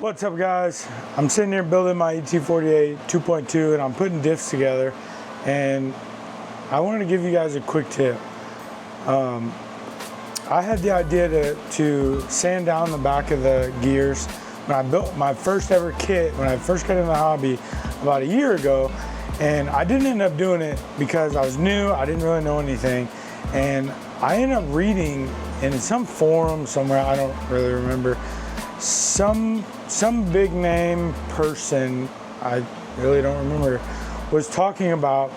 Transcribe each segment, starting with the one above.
What's up, guys? I'm sitting here building my ET48 2.2 and I'm putting diffs together, and I wanted to give you guys a quick tip. I had the idea to sand down the back of the gears when I built my first ever kit, when I first got into the hobby about a year ago, and I didn't end up doing it because I was new, I didn't really know anything, and I ended up reading in some forum somewhere, I don't really remember, some big name person, I really don't remember, was talking about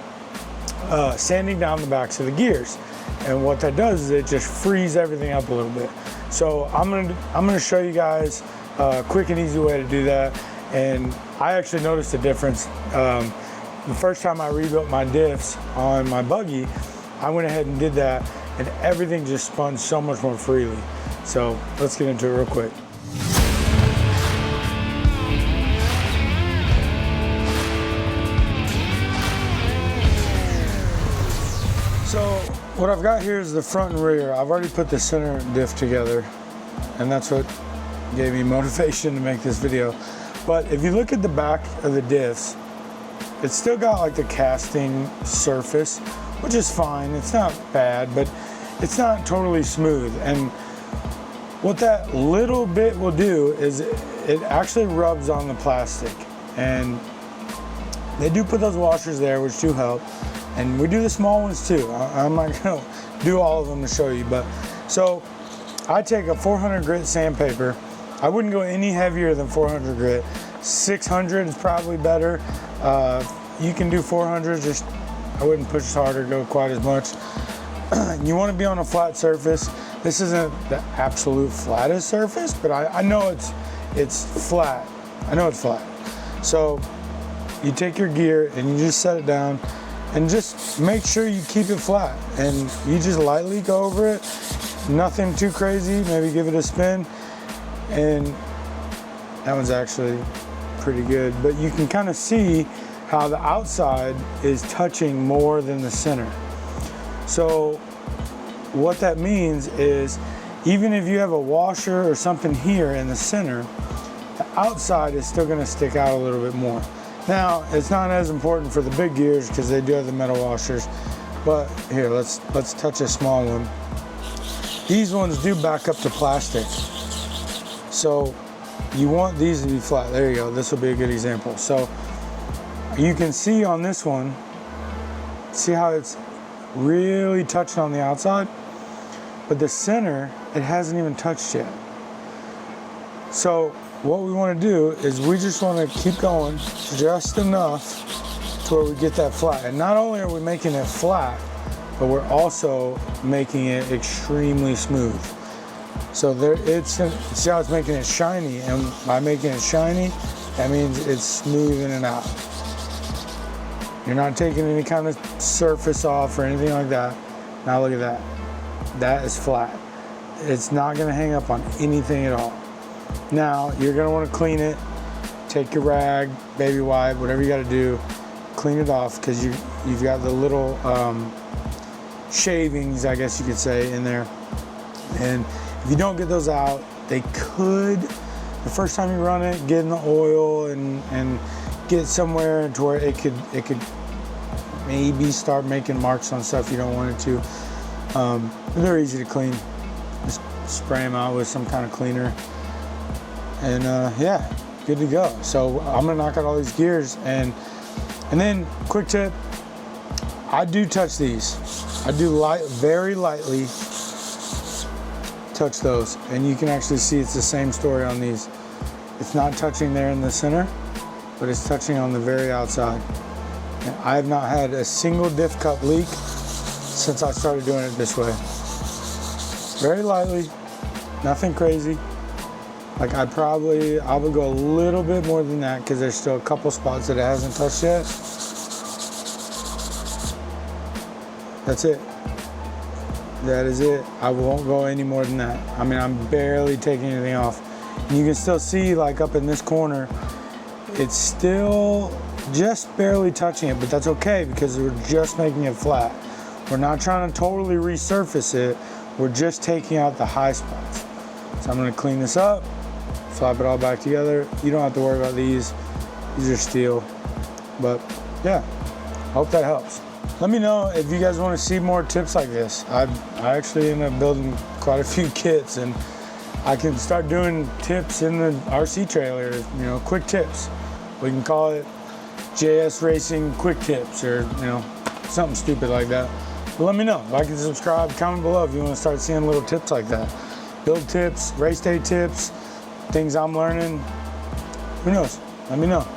sanding down the backs of the gears. And what that does is it just frees everything up a little bit. So I'm gonna show you guys a quick and easy way to do that. And I actually noticed a difference. The first time I rebuilt my diffs on my buggy, I went ahead and did that, and everything just spun so much more freely. So let's get into it real quick. So what I've got here is the front and rear. I've already put the center diff together, and that's what gave me motivation to make this video. But if you look at the back of the diffs, it's still got like the casting surface, which is fine. It's not bad, but it's not totally smooth. And what that little bit will do is it actually rubs on the plastic. And they do put those washers there, which do help. And we do the small ones too. I'm not gonna do all of them to show you, but so I take a 400 grit sandpaper. I wouldn't go any heavier than 400 grit. 600 is probably better. You can do 400, just I wouldn't push as hard or go quite as much. You want to be on a flat surface. This isn't the absolute flattest surface, but I know it's flat. I know it's flat. So you take your gear and you just set it down. And just make sure you keep it flat, and you just lightly go over it, nothing too crazy, maybe give it a spin, and that one's actually pretty good. But you can kind of see how the outside is touching more than the center. So what that means is even if you have a washer or something here in the center, the outside is still going to stick out a little bit more. Now, it's not as important for the big gears because they do have the metal washers, but here, let's touch a small one. These ones do back up to plastic, so you want these to be flat. There you go, this will be a good example. So you can see on this one, see how it's really touched on the outside, but the center, it hasn't even touched yet. So what we want to do is we just want to keep going just enough to where we get that flat. And not only are we making it flat, but we're also making it extremely smooth. So see how it's making it shiny, and by making it shiny, that means it's smoothing it out. You're not taking any kind of surface off or anything like that. Now look at that. That is flat. It's not going to hang up on anything at all. Now, you're going to want to clean it. Take your rag, baby wipe, whatever you got to do, clean it off, because you've got the little shavings, I guess you could say, in there. And if you don't get those out, they could, the first time you run it, get in the oil and get somewhere to where it could maybe start making marks on stuff you don't want it to. But they're easy to clean. Just spray them out with some kind of cleaner. And yeah, good to go. So I'm gonna knock out all these gears, and then quick tip, I do touch these. I do very lightly touch those, and you can actually see it's the same story on these. It's not touching there in the center, but it's touching on the very outside. And I have not had a single diff cup leak since I started doing it this way. Very lightly, nothing crazy. Like I would go a little bit more than that because there's still a couple spots that it hasn't touched yet. That's it. That is it. I won't go any more than that. I mean, I'm barely taking anything off. And you can still see, like up in this corner, it's still just barely touching it, but that's okay because we're just making it flat. We're not trying to totally resurface it. We're just taking out the high spots. So I'm gonna clean this up, slap it all back together. You don't have to worry about these. These are steel. But yeah, hope that helps. Let me know if you guys want to see more tips like this. I actually ended up building quite a few kits, and I can start doing tips in the RC trailer, you know, quick tips. We can call it JS Racing Quick Tips, or, you know, something stupid like that. But let me know. Like and subscribe, comment below if you want to start seeing little tips like that. Build tips, race day tips, things I'm learning. Who knows? Let me know.